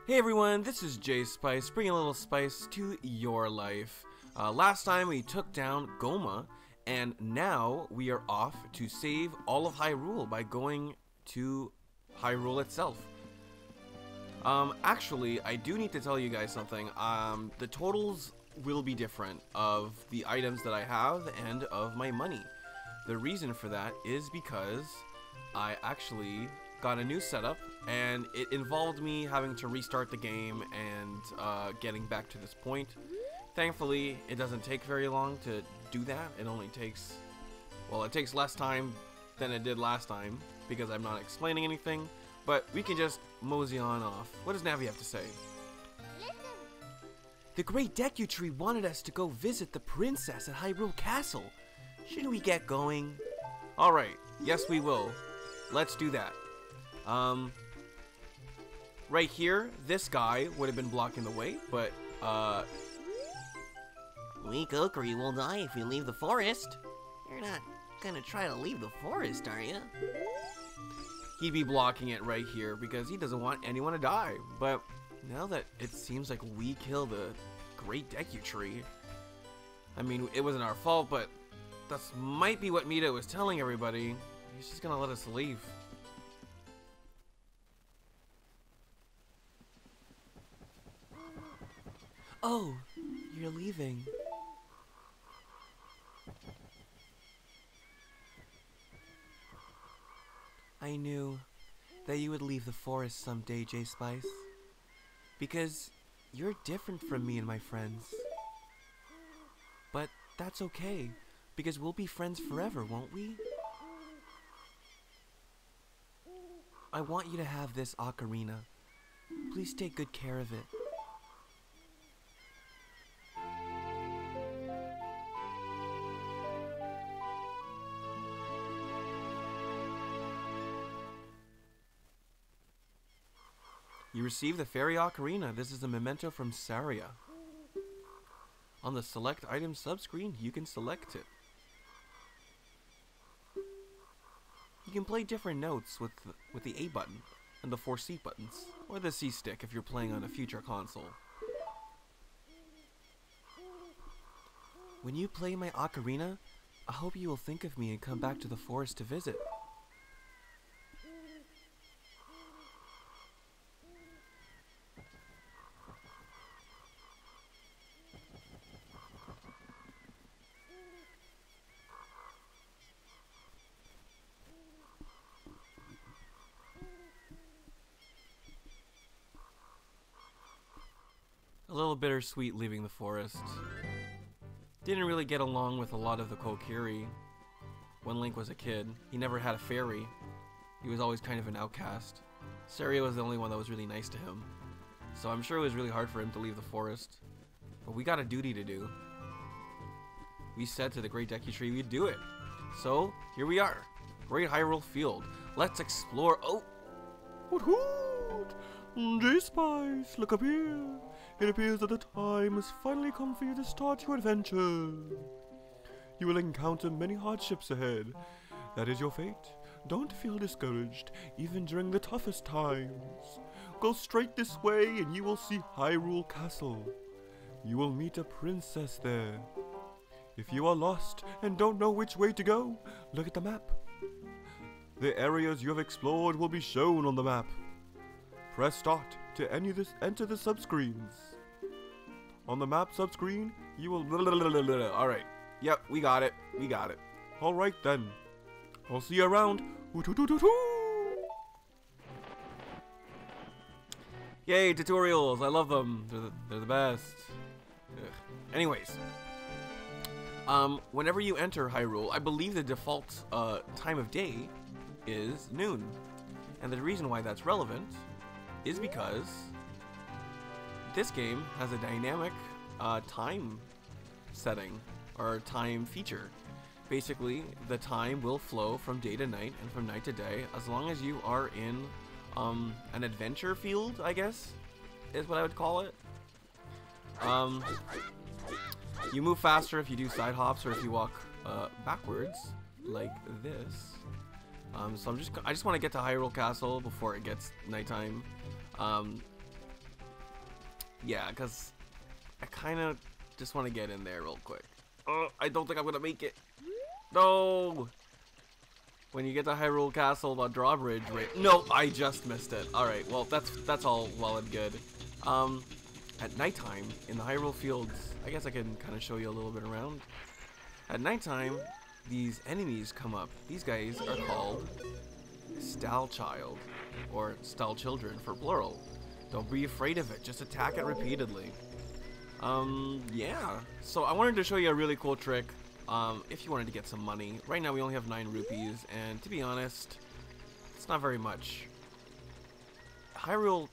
Hey everyone, this is jokerspice, bringing a little spice to your life. Last time we took down Goma, and now we are off to save all of Hyrule by going to Hyrule itself. Actually, I do need to tell you guys something. The totals will be different of the items that I have and of my money. The reason for that is because I actually got a new setup, and it involved me having to restart the game and getting back to this point. Thankfully, it doesn't take very long to do that. It only takes, well, it takes less time than it did last time because I'm not explaining anything, but we can just mosey on off. What does Navi have to say? The Great Deku Tree wanted us to go visit the princess at Hyrule Castle. Shouldn't we get going? Alright, yes we will. Let's do that. Right here, this guy would have been blocking the way, but, Weak Okari will die if we leave the forest. You're not gonna try to leave the forest, are you? he'd be blocking it right here because he doesn't want anyone to die. But now that it seems like we killed the Great Deku Tree, I mean, it wasn't our fault, but that might be what Mita was telling everybody. He's just gonna let us leave. Oh, you're leaving. I knew that you would leave the forest someday, jokerspice. Because you're different from me and my friends. But that's okay, because we'll be friends forever, won't we? I want you to have this ocarina. Please take good care of it. You receive the Fairy Ocarina. This is a memento from Saria. On the Select Item subscreen, you can select it. You can play different notes with the A button and the 4 C buttons, or the C stick if you're playing on a future console. When you play my ocarina, I hope you will think of me and come back to the forest to visit. A little bittersweet leaving the forest. Didn't really get along with a lot of the Kokiri. When Link was a kid, he never had a fairy. He was always kind of an outcast. Saria was the only one that was really nice to him. So I'm sure it was really hard for him to leave the forest. But we got a duty to do. We said to the Great Deku Tree we'd do it. So, here we are. Great Hyrule Field. Let's explore. Oh! Hoot hoot! jokerspice, look up here. It appears that the time has finally come for you to start your adventure. You will encounter many hardships ahead. That is your fate. Don't feel discouraged, even during the toughest times. Go straight this way and you will see Hyrule Castle. You will meet a princess there. If you are lost and don't know which way to go, look at the map. The areas you have explored will be shown on the map. Press start to enter the subscreens. On the map subscreen, you will... Alright. Yep, we got it. We got it. Alright then. I'll see you around. Yay, tutorials. I love them. They're the best. Ugh. Anyways. Whenever you enter Hyrule, I believe the default time of day is noon. And the reason why that's relevant is because this game has a dynamic time setting or time feature. Basically, the time will flow from day to night and from night to day as long as you are in an adventure field, I guess, is what I would call it. You move faster if you do side hops or if you walk backwards like this. So I just want to get to Hyrule Castle before it gets nighttime. Yeah, because I kind of just want to get in there real quick. Oh, I don't think I'm going to make it. No! When you get to Hyrule Castle, the drawbridge, right? No, I just missed it. Alright, well, that's all well and good. At nighttime, in the Hyrule Fields, I guess I can kind of show you a little bit around. At nighttime, these enemies come up. These guys are called Stal Child, or Stal Children for plural. Don't be afraid of it, just attack it repeatedly. Yeah. So I wanted to show you a really cool trick. If you wanted to get some money. Right now we only have 9 rupees, and to be honest, it's not very much. Hyrule,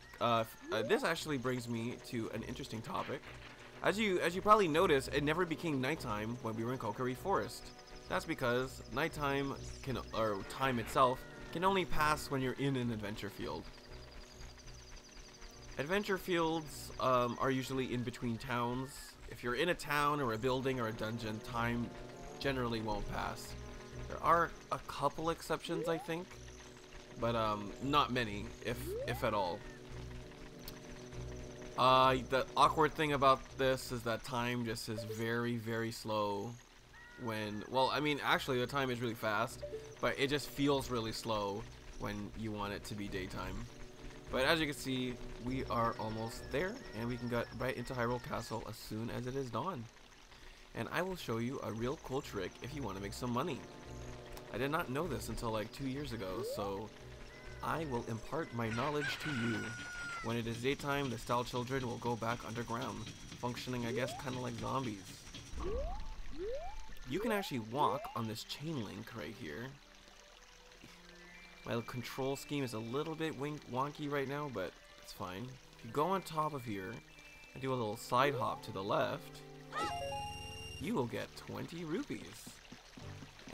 this actually brings me to an interesting topic. As you probably noticed, it never became nighttime when we were in Kokiri Forest. That's because nighttime or time itself, can only pass when you're in an adventure field. Adventure fields are usually in between towns. If you're in a town or a building or a dungeon, time generally won't pass. There are a couple exceptions, I think, but not many, if at all. The awkward thing about this is that time just is very, very slow when, well, I mean, actually the time is really fast, but it just feels really slow when you want it to be daytime. But as you can see, we are almost there, and we can get right into Hyrule Castle as soon as it is dawn. And I will show you a real cool trick if you want to make some money. I did not know this until like 2 years ago, so I will impart my knowledge to you. When it is daytime, the Stal Children will go back underground, functioning, I guess, kind of like zombies. You can actually walk on this chain link right here. My control scheme is a little bit wonky right now, but it's fine. If you go on top of here and do a little side hop to the left, you will get 20 rupees.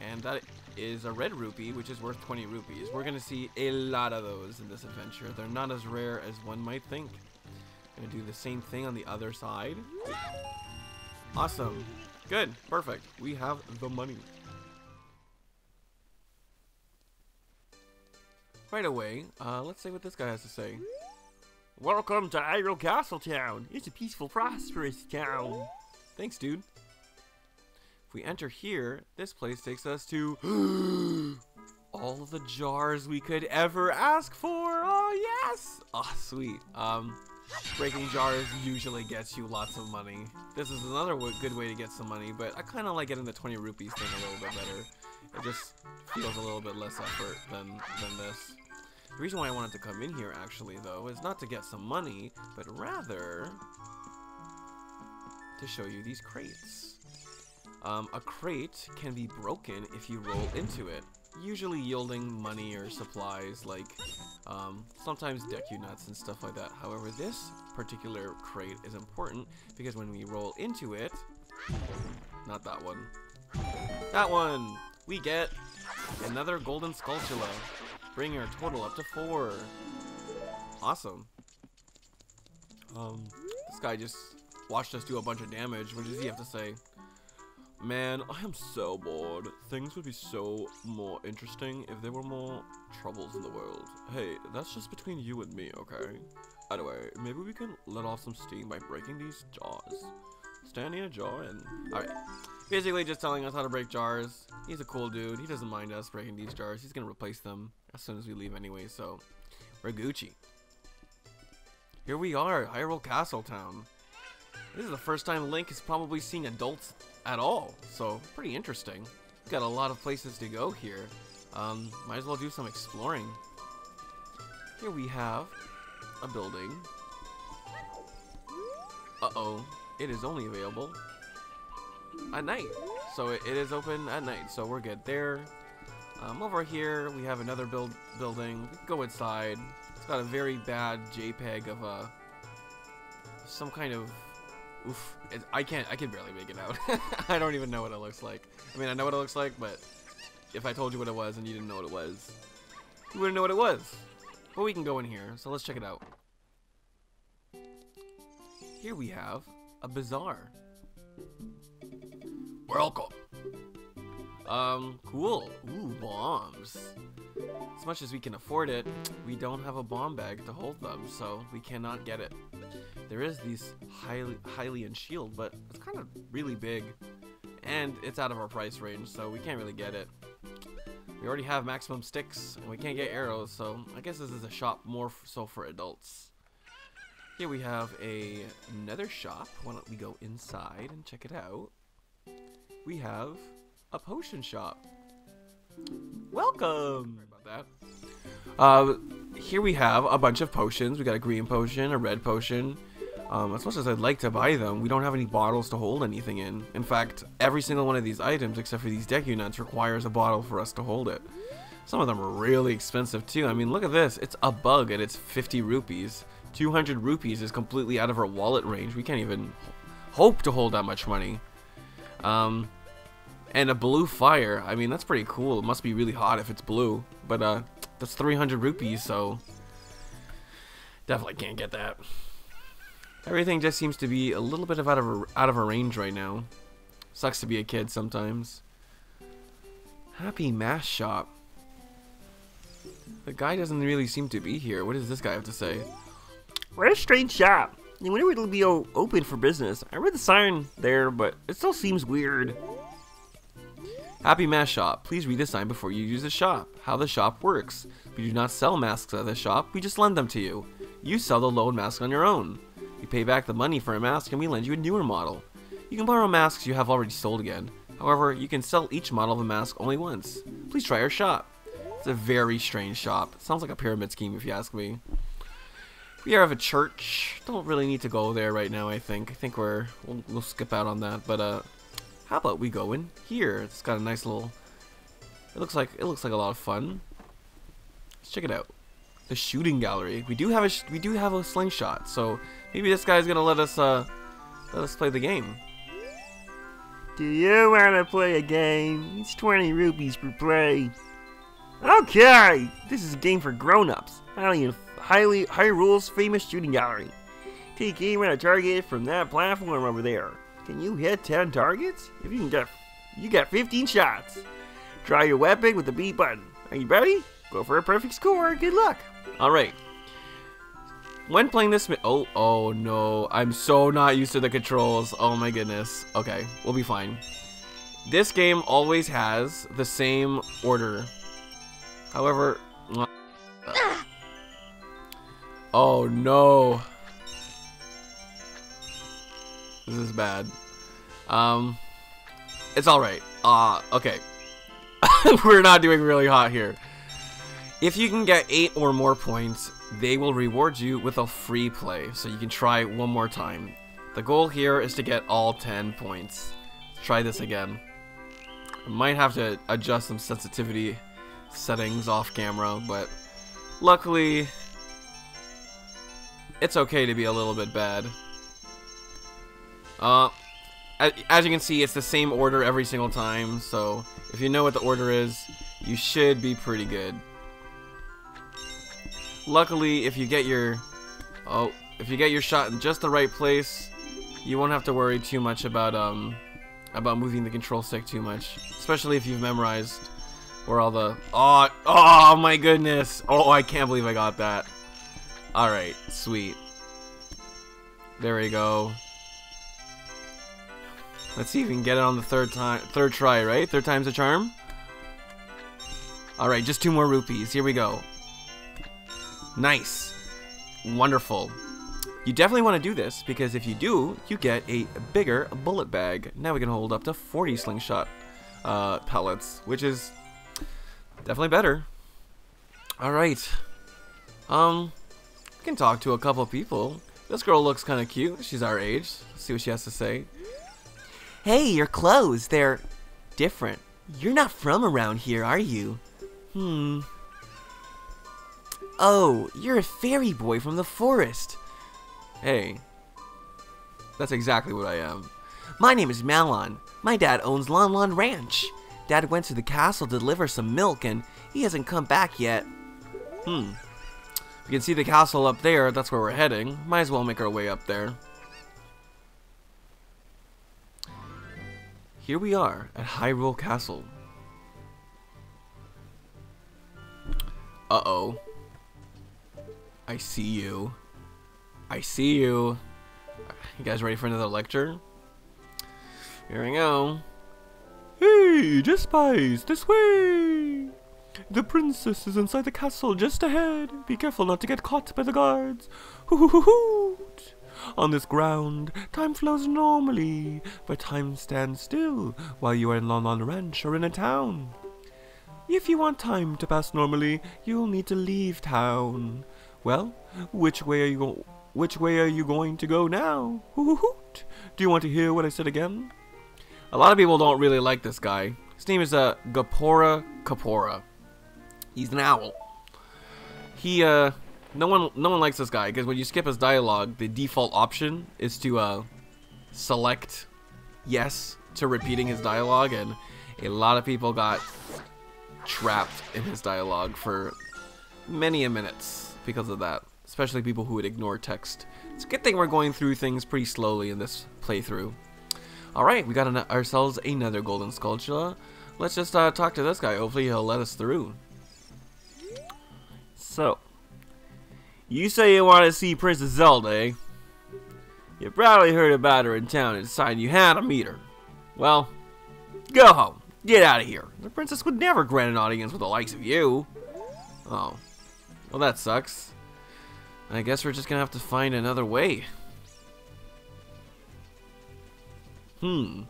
And that is a red rupee, which is worth 20 rupees. We're going to see a lot of those in this adventure. They're not as rare as one might think. I'm going to do the same thing on the other side. Awesome. Good. Perfect. We have the money. Right away, let's see what this guy has to say. Welcome to Hyrule Castle Town. It's a peaceful, prosperous town. Thanks, dude. If we enter here, this place takes us to all of the jars we could ever ask for. Oh, yes. Oh, sweet. Breaking jars usually gets you lots of money. This is another good way to get some money, but I kind of like getting the 20 rupees thing a little bit better. It just feels a little bit less effort than this. The reason why I wanted to come in here, actually, though, is not to get some money, but rather to show you these crates. A crate can be broken if you roll into it, usually yielding money or supplies like sometimes deku nuts and stuff like that. However, this particular crate is important because when we roll into it, not that one, that one, we get another golden skulltula, bringing our total up to 4. Awesome. This guy just watched us do a bunch of damage. What does he have to say? Man, I am so bored. Things would be so more interesting if there were more troubles in the world. Hey, that's just between you and me, okay? Anyway, maybe we can let off some steam by breaking these jars. Stand in a jar and... Alright. Basically just telling us how to break jars. He's a cool dude. He doesn't mind us breaking these jars. He's gonna replace them as soon as we leave anyway, so we're Gucci. Here we are, Hyrule Castle Town. This is the first time Link has probably seen adults at all, so pretty interesting. We've got a lot of places to go here. Might as well do some exploring. Here we have a building. Uh-oh, it is only available at night. So it is open at night, so we're good there. Over here we have another building. We can go inside. It's got a very bad JPEG of some kind of... Oof, I can barely make it out. I don't even know what it looks like. I mean, I know what it looks like, but if I told you what it was and you didn't know what it was, you wouldn't know what it was. But we can go in here, so let's check it out. Here we have a bazaar. Welcome. Cool. Ooh, bombs. As much as we can afford it, we don't have a bomb bag to hold them, so we cannot get it. There is these Hylian shield, but it's kind of really big. And it's out of our price range, so we can't really get it. We already have maximum sticks, and we can't get arrows, so I guess this is a shop more so for adults. Here we have another shop. Why don't we go inside and check it out? We have a potion shop. Welcome! Sorry about that. Here we have a bunch of potions. We got a green potion, a red potion. As much as I'd like to buy them, we don't have any bottles to hold anything in. In fact, every single one of these items, except for these Deku Nuts, requires a bottle for us to hold it. Some of them are really expensive too. I mean, look at this. It's a bug and it's 50 rupees. 200 rupees is completely out of our wallet range. We can't even hope to hold that much money. And a blue fire. I mean, that's pretty cool. It must be really hot if it's blue. But that's 300 rupees, so definitely can't get that. Everything just seems to be a little bit out of our range right now. Sucks to be a kid sometimes. Happy Mask Shop. The guy doesn't really seem to be here. What does this guy have to say? We're at a strange shop. I wonder when it'll be open for business. I read the sign there, but it still seems weird. Happy Mask Shop. Please read the sign before you use the shop. How the shop works. We do not sell masks at the shop. We just lend them to you. You sell the loan mask on your own. We pay back the money for a mask and we lend you a newer model. You can borrow masks you have already sold again. However, you can sell each model of a mask only once. Please try our shop. It's a very strange shop. It sounds like a pyramid scheme if you ask me. We have a church. Don't really need to go there right now, I think. I think we'll skip out on that. But how about we go in here? It's got a nice little, it looks like a lot of fun. Let's check it out. The shooting gallery. We do have a slingshot, so maybe this guy's gonna let us play the game. Do you want to play a game? It's 20 rupees per play. Okay, this is a game for grown-ups. High rules famous shooting gallery. Take aim at a target from that platform over there. Can you hit 10 targets? If you get 15 shots. Try your weapon with the B button. Are you ready? Go for a perfect score. Good luck. All right. When playing this, oh no, I'm so not used to the controls. Oh my goodness. Okay, we'll be fine. This game always has the same order. However, oh no, this is bad. It's all right. Okay, we're not doing really hot here. If you can get 8 or more points, they will reward you with a free play, so you can try one more time. The goal here is to get all 10 points. Let's try this again. I might have to adjust some sensitivity settings off camera, but luckily it's okay to be a little bit bad. As you can see, it's the same order every single time, so if you know what the order is, you should be pretty good. Luckily, if you get your shot in just the right place, you won't have to worry too much about moving the control stick too much, especially if you've memorized where all the oh my goodness, oh, I can't believe I got that. All right, sweet. There we go. Let's see if we can get it on the third try, right? Third time's a charm. All right, just 2 more rupees. Here we go. Nice. Wonderful. You definitely want to do this, because if you do, you get a bigger bullet bag. Now we can hold up to 40 slingshot pellets, which is definitely better. Alright. We can talk to a couple people. This girl looks kind of cute. She's our age. Let's see what she has to say. Hey, your clothes, they're different. You're not from around here, are you? Oh, you're a fairy boy from the forest. Hey, that's exactly what I am. My name is Malon. My dad owns Lon Lon Ranch. Dad went to the castle to deliver some milk and he hasn't come back yet. You can see the castle up there. That's where we're heading. Might as well make our way up there. Here we are at Hyrule Castle. Uh-oh. I see you. I see you. You guys ready for another lecture? Here we go. Hey, jokerspice, this way! The princess is inside the castle just ahead. Be careful not to get caught by the guards. Hoot! On this ground, time flows normally, but time stands still while you are in Lon Lon Ranch or in a town. If you want time to pass normally, you'll need to leave town. Well, which way are you going to go now? Hoot! Do you want to hear what I said again? A lot of people don't really like this guy. His name is Gapora Kapora. He's an owl. No one likes this guy because when you skip his dialogue, the default option is to select yes to repeating his dialogue, and a lot of people got trapped in his dialogue for many a minutes because of that, especially people who would ignore text. It's a good thing we're going through things pretty slowly in this playthrough. Alright, we got ourselves another golden sculpture. Let's just talk to this guy. Hopefully he'll let us through. So, you say you want to see Princess Zelda, eh? You probably heard about her in town and decided you had to meet her. Well, go home. Get out of here. The princess would never grant an audience with the likes of you. Oh. Well, that sucks. I guess we're just gonna have to find another way. Oh.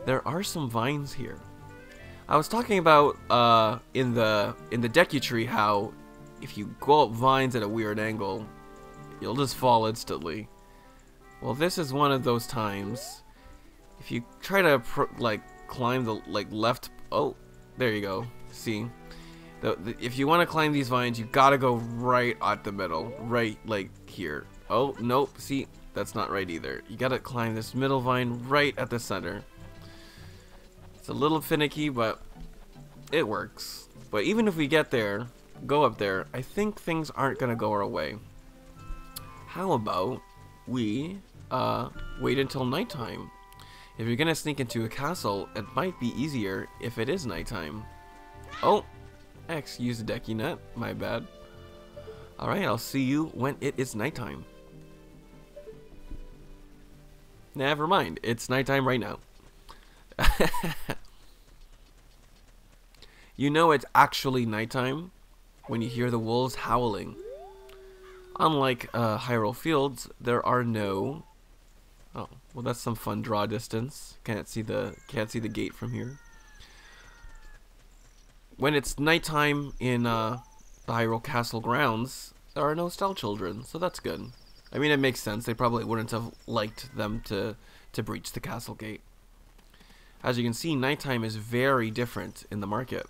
There are some vines here. I was talking about in the Deku Tree how if you go up vines at a weird angle, you'll just fall instantly. Well, this is one of those times. If you try to climb the left, oh, there you go. See, if you want to climb these vines, you gotta go right at the middle, right here. Oh nope, see, that's not right either. You gotta climb this middle vine right at the center. It's a little finicky, but it works. But even if we get there, go up there, I think things aren't gonna go our way. How about we wait until nighttime? If you're gonna sneak into a castle, it might be easier if it is nighttime. Oh, X used a Deku Net, my bad. Alright, I'll see you when it is nighttime. Never mind, it's nighttime right now. You know it's actually nighttime when you hear the wolves howling. Unlike Hyrule Fields, there are no... Oh, well that's some fun draw distance. Can't see the gate from here. When it's nighttime in the Hyrule Castle grounds, there are no Stealth Children, so that's good. I mean, it makes sense. They probably wouldn't have liked them to breach the castle gate. As you can see, nighttime is very different in the market.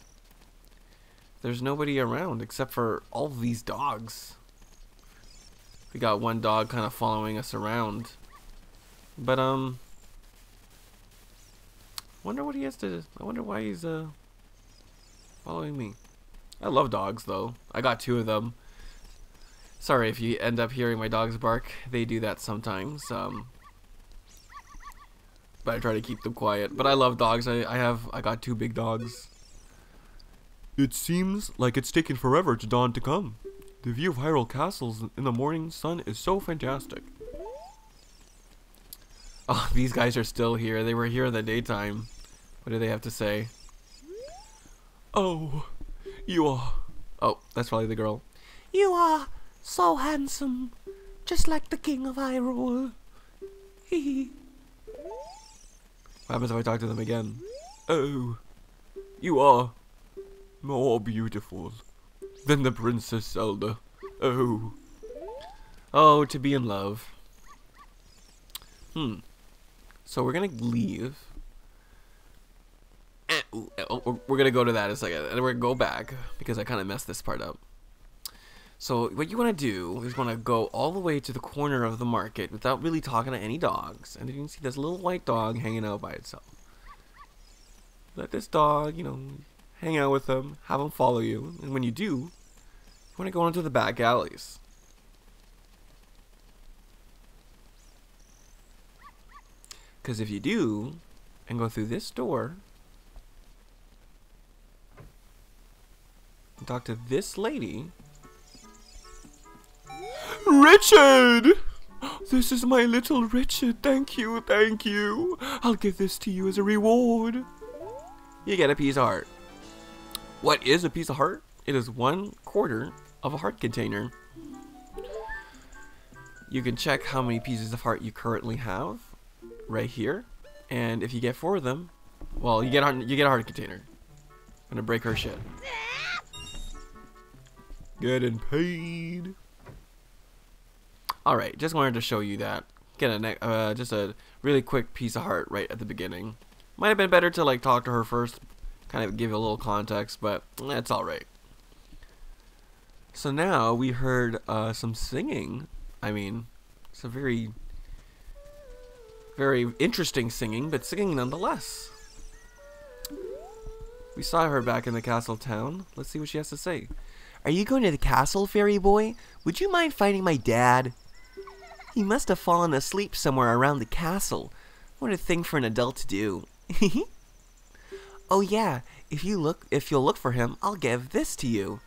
There's nobody around except for all of these dogs. We got one dog kind of following us around. But, wonder what he has to... I wonder why he's, following me. I love dogs, though. I got 2 of them. Sorry if you end up hearing my dogs bark. They do that sometimes. But I try to keep them quiet. But I love dogs. I got 2 big dogs. It seems like it's taken forever to dawn to come. The view of Hyrule Castles in the morning sun is so fantastic. Oh, these guys are still here. They were here in the daytime. What do they have to say? Oh, you are... Oh, that's probably the girl. You are so handsome, just like the king of Hyrule. Hee. What happens if I talk to them again? Oh, you are more beautiful than the Princess Zelda. Oh. Oh, to be in love. So we're gonna leave. We're gonna go to that in a second, and we're gonna go back because I kind of messed this part up. So what you want to do is want to go all the way to the corner of the market without really talking to any dogs, and then you can see this little white dog hanging out by itself. Let this dog, you know, hang out with them, have them follow you, and when you do, you want to go into the back alleys. Because if you do, and go through this door, and talk to this lady, Richard! This is my little Richard. Thank you, thank you. I'll give this to you as a reward. You get a piece of heart. What is a piece of heart? It is 1/4 of a heart container. You can check how many pieces of heart you currently have right here, and if you get 4 of them, well, you get a heart container. I'm gonna break her shit. Getting paid. All right, just wanted to show you that. Get just a really quick piece of heart right at the beginning. Might have been better to like talk to her first, kind of give you a little context, but that's all right. So now we heard some singing. I mean, it's a very, very interesting singing, but singing nonetheless. We saw her back in the castle town. Let's see what she has to say. Are you going to the castle, fairy boy? Would you mind finding my dad? He must have fallen asleep somewhere around the castle. What a thing for an adult to do. Oh yeah, if you'll look for him, I'll give this to you.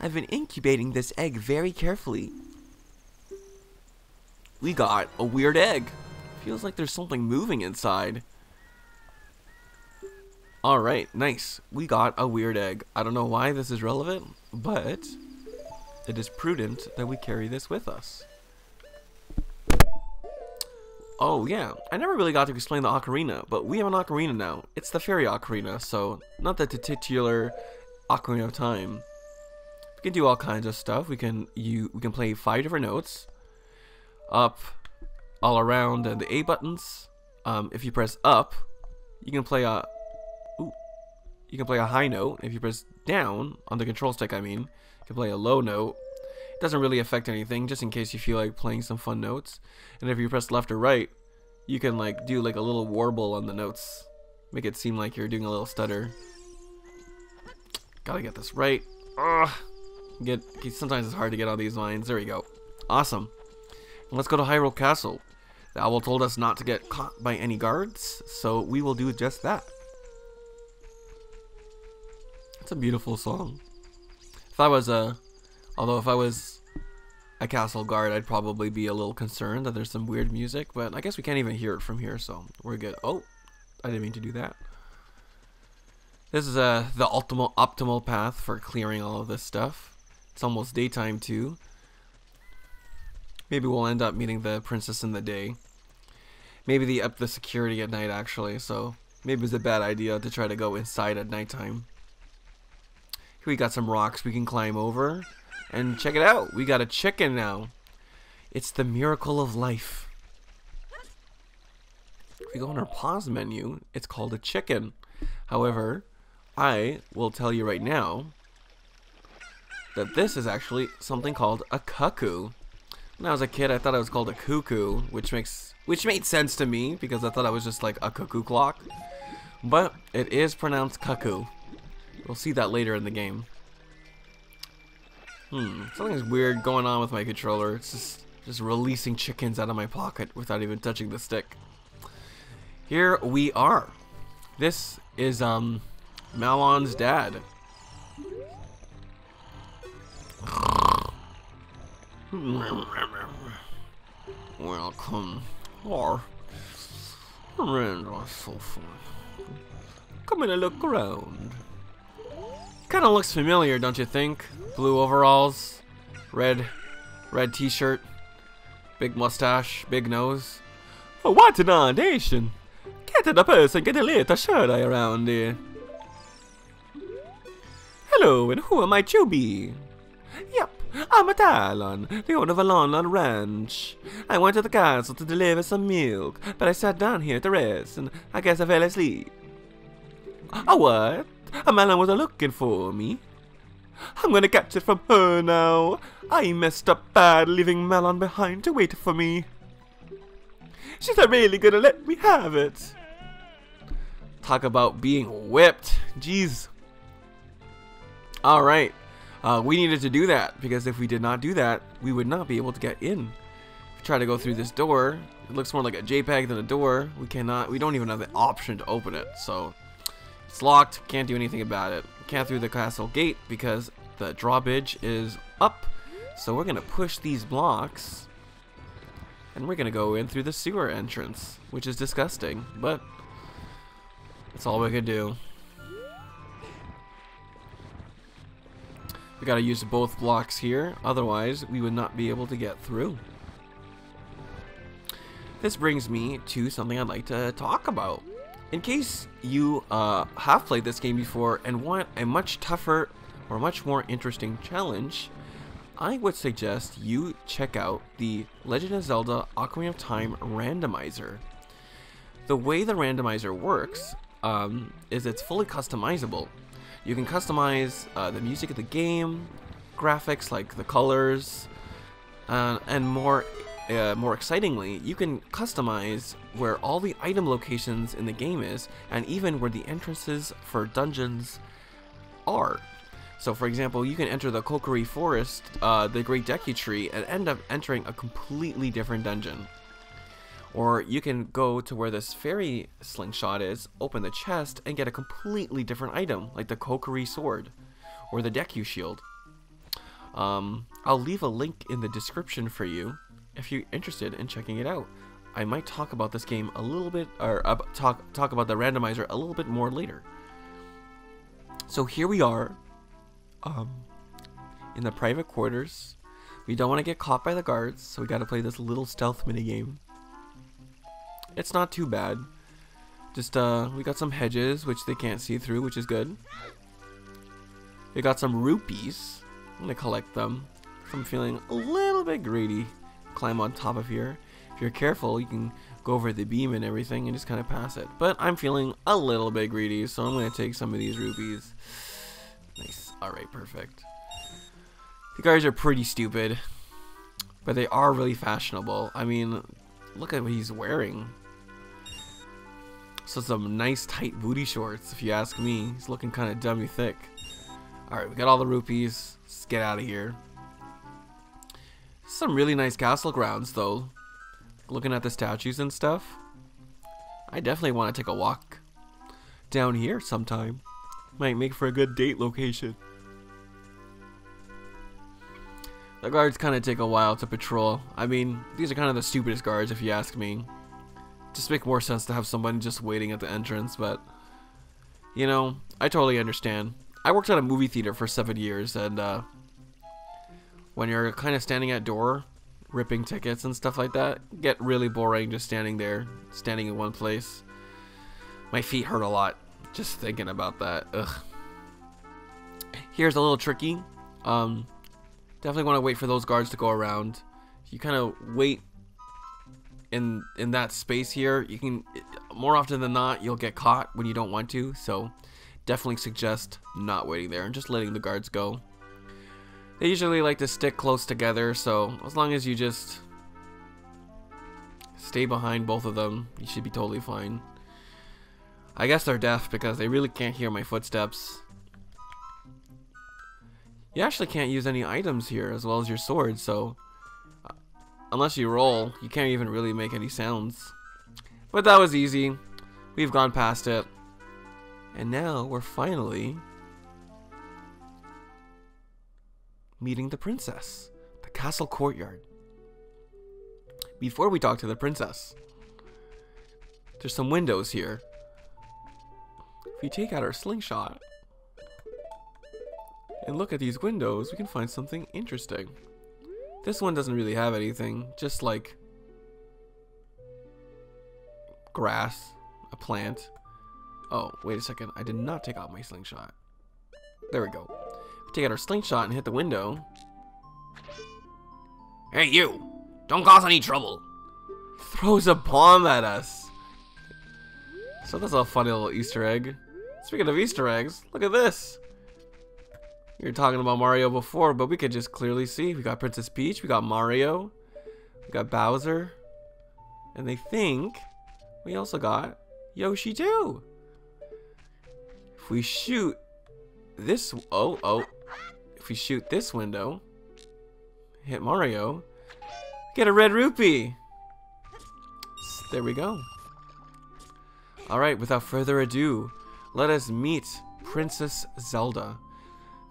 I've been incubating this egg very carefully. We got a weird egg. Feels like there's something moving inside. Alright, nice. We got a weird egg. I don't know why this is relevant, but it is prudent that we carry this with us. Oh yeah, I never really got to explain the ocarina, but we have an ocarina now. It's the fairy ocarina, so not the titular Ocarina of Time. We can do all kinds of stuff. We can play 5 different notes. Up, all around, and the A buttons. If you press up, you can play a high note. If you press down on the control stick, I mean, you can play a low note. It doesn't really affect anything, just in case you feel like playing some fun notes. And if you press left or right, you can like do like a little warble on the notes, make it seem like you're doing a little stutter. Gotta get this right. Ugh. Sometimes it's hard to get all these lines. There we go. Awesome. Let's go to Hyrule Castle. The owl told us not to get caught by any guards, so we will do just that. It's a beautiful song. If I was a castle guard, I'd probably be a little concerned that there's some weird music, but I guess we can't even hear it from here, so we're good. Oh, I didn't mean to do that. This is the optimal path for clearing all of this stuff. It's almost daytime too. Maybe we'll end up meeting the princess in the day. Maybe they up the security at night actually, so maybe it's a bad idea to try to go inside at nighttime. Here we got some rocks we can climb over. And check it out, we got a chicken now. It's the miracle of life. If we go on our pause menu, it's called a chicken. However, I will tell you right now that this is actually something called a cuckoo. When I was a kid, I thought it was called a cuckoo, which made sense to me because I thought it was just like a cuckoo clock. But it is pronounced cuckoo. We'll see that later in the game. Something's weird going on with my controller. It's just releasing chickens out of my pocket without even touching the stick. Here we are. This is Malon's dad. Welcome. Our friends are so fun. Come in and look around. Kind of looks familiar, don't you think? Blue overalls, red t-shirt, big mustache, big nose. Oh, what an audition! Get the person, get a little shirt around here. Hello, and who might you be? Yep, I'm a Talon, the owner of a Lon ranch. I went to the castle to deliver some milk, but I sat down here to rest, and I guess I fell asleep. A what? A Malon was looking for me. I'm gonna catch it from her now. I messed up bad leaving Malon behind to wait for me. She's not really gonna let me have it. Talk about being whipped. Jeez. Alright. We needed to do that, because if we did not do that, we would not be able to get in. If we try to go through this door, it looks more like a JPEG than a door. We don't even have the option to open it, so it's locked, can't do anything about it. Can't through the castle gate because the drawbridge is up, So we're gonna push these blocks, and we're gonna go in through the sewer entrance, which is disgusting, but that's all we could do. We gotta use both blocks here, otherwise we would not be able to get through. This brings me to something I'd like to talk about. In case you have played this game before and want a much tougher or much more interesting challenge, I would suggest you check out the Legend of Zelda Ocarina of Time randomizer. The way the randomizer works is it's fully customizable. You can customize the music of the game, graphics like the colors, and more excitingly, you can customize where all the item locations in the game is, and even where the entrances for dungeons are. So for example, you can enter the Kokiri Forest, the Great Deku Tree, and end up entering a completely different dungeon. Or you can go to where this fairy slingshot is, open the chest, and get a completely different item, like the Kokiri Sword, or the Deku Shield. I'll leave a link in the description for you if you're interested in checking it out. I might talk about this game a little bit, or talk about the randomizer a little bit more later. So here we are, in the private quarters. We don't want to get caught by the guards, so we gotta play this little stealth minigame. It's not too bad. Just, we got some hedges, which they can't see through, which is good. We got some rupees. I'm gonna collect them. I'm feeling a little bit greedy. Climb on top of here. If you're careful, you can go over the beam and everything and just kind of pass it. But I'm feeling a little bit greedy, so I'm gonna take some of these rupees. Nice. Alright, perfect. The guards are pretty stupid, but they are really fashionable. I mean, look at what he's wearing. So some nice tight booty shorts, if you ask me. He's looking kind of dummy thick. Alright, we got all the rupees. Let's get out of here. Some really nice castle grounds, though. Looking at the statues and stuff. I definitely want to take a walk down here sometime. Might make for a good date location. The guards kind of take a while to patrol. I mean, these are kind of the stupidest guards, if you ask me. Just make more sense to have someone just waiting at the entrance, but you know, I totally understand. I worked at a movie theater for 7 years, and when you're kind of standing at door, ripping tickets and stuff like that, get really boring just standing there, standing in one place. My feet hurt a lot just thinking about that. Ugh. Here's a little tricky. Definitely want to wait for those guards to go around. You kind of wait in that space here. You can, more often than not, you'll get caught when you don't want to. So definitely suggest not waiting there and just letting the guards go. They usually like to stick close together, so as long as you just stay behind both of them, you should be totally fine. I guess they're deaf because they really can't hear my footsteps. You actually can't use any items here as well as your sword, so unless you roll, you can't even really make any sounds. But that was easy. We've gone past it. And now we're finally meeting the princess, the castle courtyard. Before we talk to the princess, there's some windows here. If we take out our slingshot and look at these windows, we can find something interesting. This one doesn't really have anything, just like grass, a plant. Oh, wait a second, I did not take out my slingshot. There we go. Take out our slingshot and hit the window. Hey you! Don't cause any trouble! Throws a bomb at us. So that's a funny little Easter egg. Speaking of Easter eggs, look at this. We were talking about Mario before, but we could just clearly see. We got Princess Peach, we got Mario, we got Bowser, and they think we also got Yoshi too. If we shoot this, if we shoot this window, hit Mario, get a red rupee. There we go. Alright, without further ado, let us meet Princess Zelda.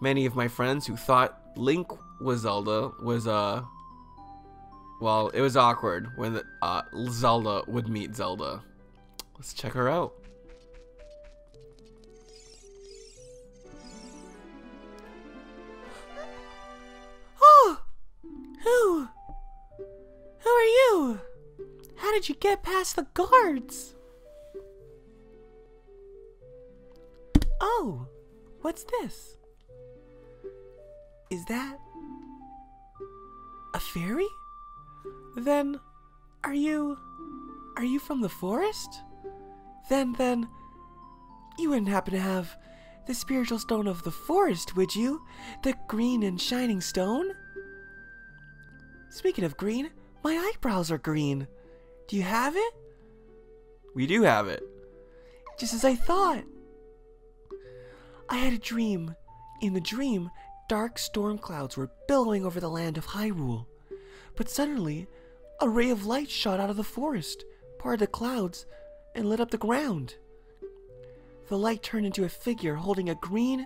Many of my friends who thought Link with Zelda was well, it was awkward when Zelda would meet Zelda. Let's check her out. Oh! Who are you? How did you get past the guards? Oh, what's this? Is that a fairy? Then, are you from the forest? Then, you wouldn't happen to have the spiritual stone of the forest, would you? The green and shining stone? Speaking of green, my eyebrows are green. Do you have it? We do have it. Just as I thought. I had a dream. In the dream, dark storm clouds were billowing over the land of Hyrule. But suddenly, a ray of light shot out of the forest, parted the clouds, and lit up the ground. The light turned into a figure holding a green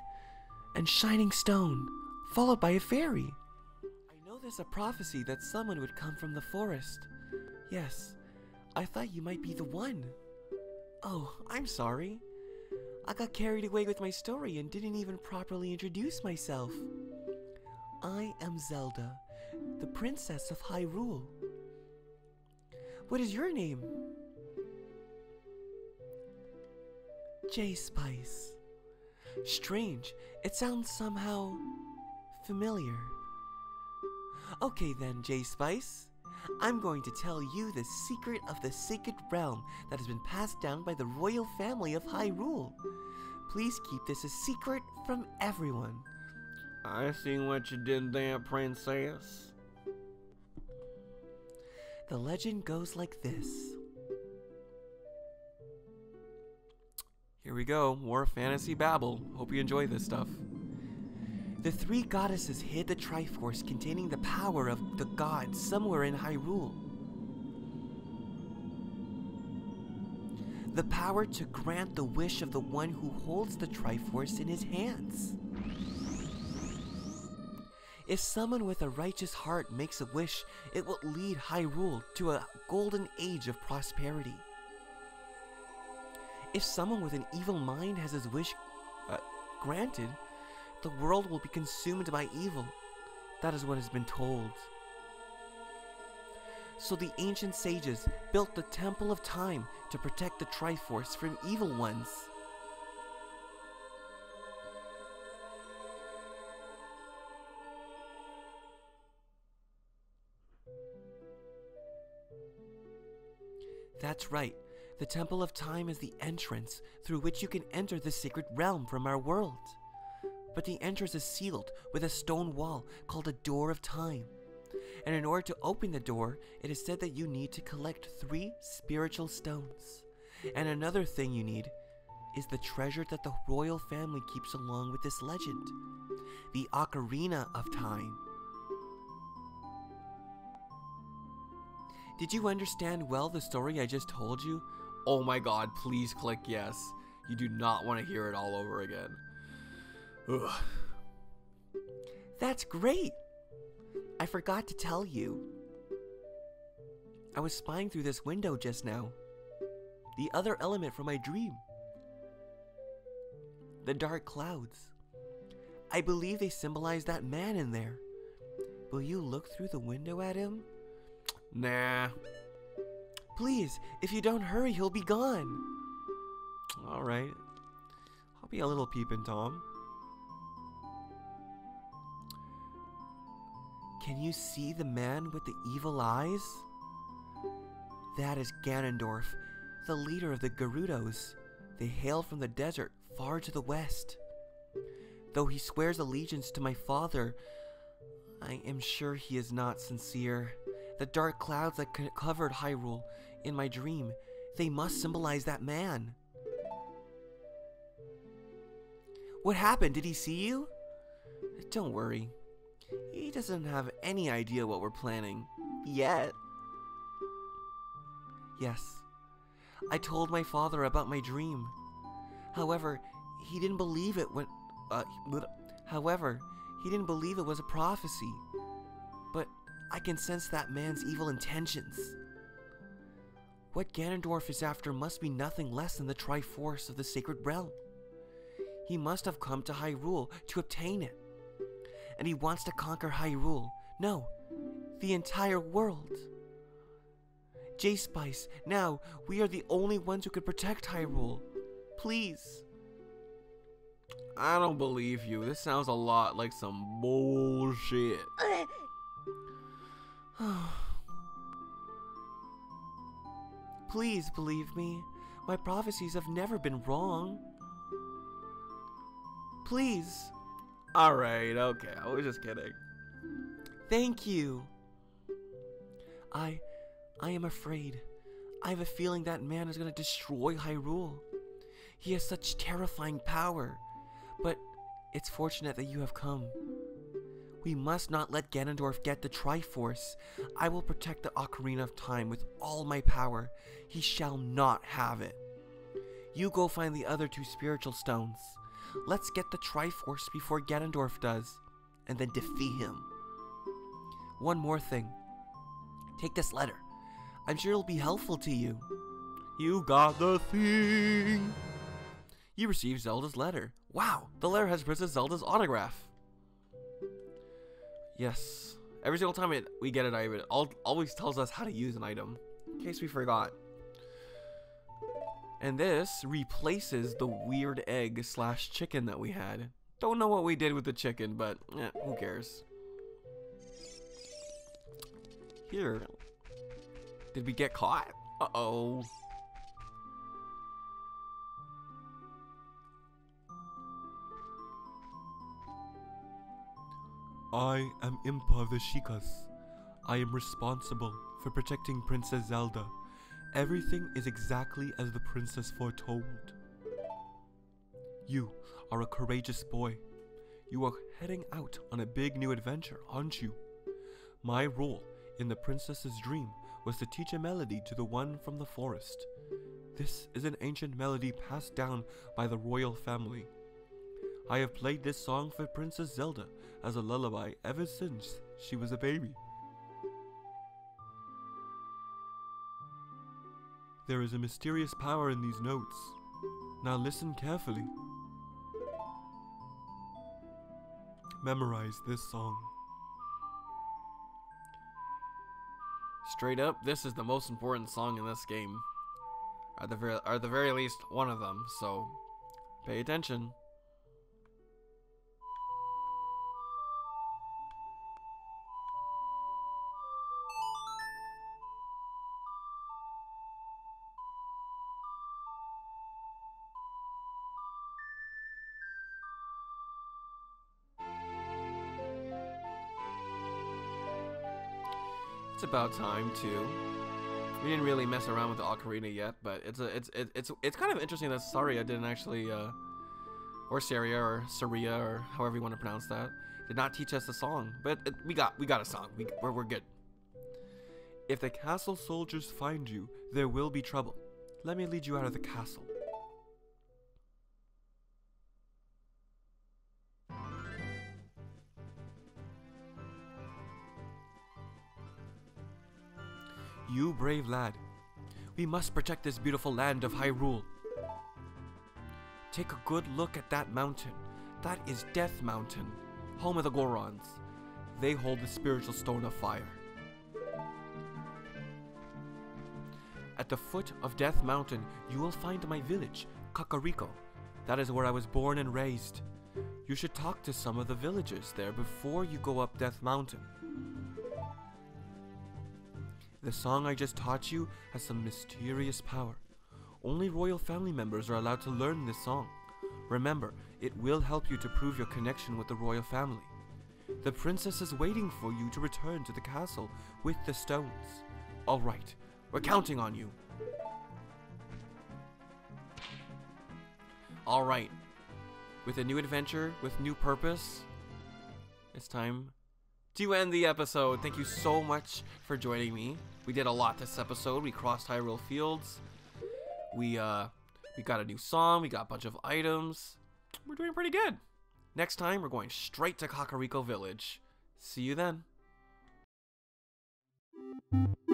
and shining stone, followed by a fairy. I know there's a prophecy that someone would come from the forest. Yes, I thought you might be the one. Oh, I'm sorry. I got carried away with my story and didn't even properly introduce myself. I am Zelda, the princess of Hyrule. What is your name? J-Spice. Strange, it sounds somehow familiar. Okay then, J-Spice. I'm going to tell you the secret of the sacred realm that has been passed down by the royal family of Hyrule. Please keep this a secret from everyone. I see what you did there, princess. The legend goes like this. Here we go, more fantasy babble. Hope you enjoy this stuff. The three goddesses hid the Triforce containing the power of the gods somewhere in Hyrule. The power to grant the wish of the one who holds the Triforce in his hands. If someone with a righteous heart makes a wish, it will lead Hyrule to a golden age of prosperity. If someone with an evil mind has his wish granted, the world will be consumed by evil. That is what has been told. So the ancient sages built the Temple of Time to protect the Triforce from evil ones. That's right. The Temple of Time is the entrance through which you can enter the sacred realm from our world. But the entrance is sealed with a stone wall called a Door of Time. And in order to open the door, it is said that you need to collect 3 spiritual stones. And another thing you need is the treasure that the royal family keeps along with this legend. The Ocarina of Time. Did you understand well the story I just told you? Oh my god, please click yes. You do not want to hear it all over again. Ugh. That's great! I forgot to tell you. I was spying through this window just now. The other element from my dream. The dark clouds. I believe they symbolize that man in there. Will you look through the window at him? Nah. Please, if you don't hurry, he'll be gone. Alright. I'll be a little peeping Tom. Can you see the man with the evil eyes? That is Ganondorf, the leader of the Gerudos. They hail from the desert far to the west. Though he swears allegiance to my father, I am sure he is not sincere. The dark clouds that covered Hyrule in my dream, they must symbolize that man. What happened? Did he see you? Don't worry. He doesn't have any idea what we're planning. Yet. Yes. I told my father about my dream. However, he didn't believe it when... he didn't believe it was a prophecy. I can sense that man's evil intentions. What Ganondorf is after must be nothing less than the Triforce of the Sacred Realm. He must have come to Hyrule to obtain it. And he wants to conquer Hyrule. No, the entire world. J-Spice, now, we are the only ones who can protect Hyrule. Please. I don't believe you. This sounds a lot like some bullshit. Please believe me. My prophecies have never been wrong. Please. Alright, okay. I was just kidding. Thank you. I am afraid. I have a feeling that man is going to destroy Hyrule. He has such terrifying power. But it's fortunate that you have come. We must not let Ganondorf get the Triforce. I will protect the Ocarina of Time with all my power. He shall not have it. You go find the other 2 spiritual stones. Let's get the Triforce before Ganondorf does, and then defeat him. One more thing. Take this letter. I'm sure it'll be helpful to you. You got the thing. You received Zelda's letter. Wow, the letter has Princess Zelda's autograph. Yes. Every single time we get an item, it always tells us how to use an item, in case we forgot. And this replaces the weird egg / chicken that we had. Don't know what we did with the chicken, but who cares? Here. Did we get caught? Uh-oh. I am Impa of the Shikas. I am responsible for protecting Princess Zelda. Everything is exactly as the princess foretold. You are a courageous boy. You are heading out on a big new adventure, aren't you? My role in the princess's dream was to teach a melody to the one from the forest. This is an ancient melody passed down by the royal family. I have played this song for Princess Zelda as a lullaby ever since she was a baby. There is a mysterious power in these notes. Now listen carefully. Memorize this song. Straight up, this is the most important song in this game. At the very least, one of them, so pay attention. It's about time too. We didn't really mess around with the ocarina yet, but it's kind of interesting that Saria didn't actually, or Saria or Saria or however you want to pronounce that, did not teach us the song. But we got a song. We're good. If the castle soldiers find you, there will be trouble. Let me lead you out of the castle. You brave lad. We must protect this beautiful land of Hyrule. Take a good look at that mountain. That is Death Mountain, home of the Gorons. They hold the spiritual stone of fire. At the foot of Death Mountain, you will find my village, Kakariko. That is where I was born and raised. You should talk to some of the villagers there before you go up Death Mountain. The song I just taught you has some mysterious power. Only royal family members are allowed to learn this song. Remember, it will help you to prove your connection with the royal family. The princess is waiting for you to return to the castle with the stones. Alright, we're counting on you. Alright, with a new adventure, with new purpose, it's time to end the episode. Thank you so much for joining me. We did a lot this episode. We crossed Hyrule Fields. We got a new song. We got a bunch of items. We're doing pretty good. Next time, we're going straight to Kakariko Village. See you then. you.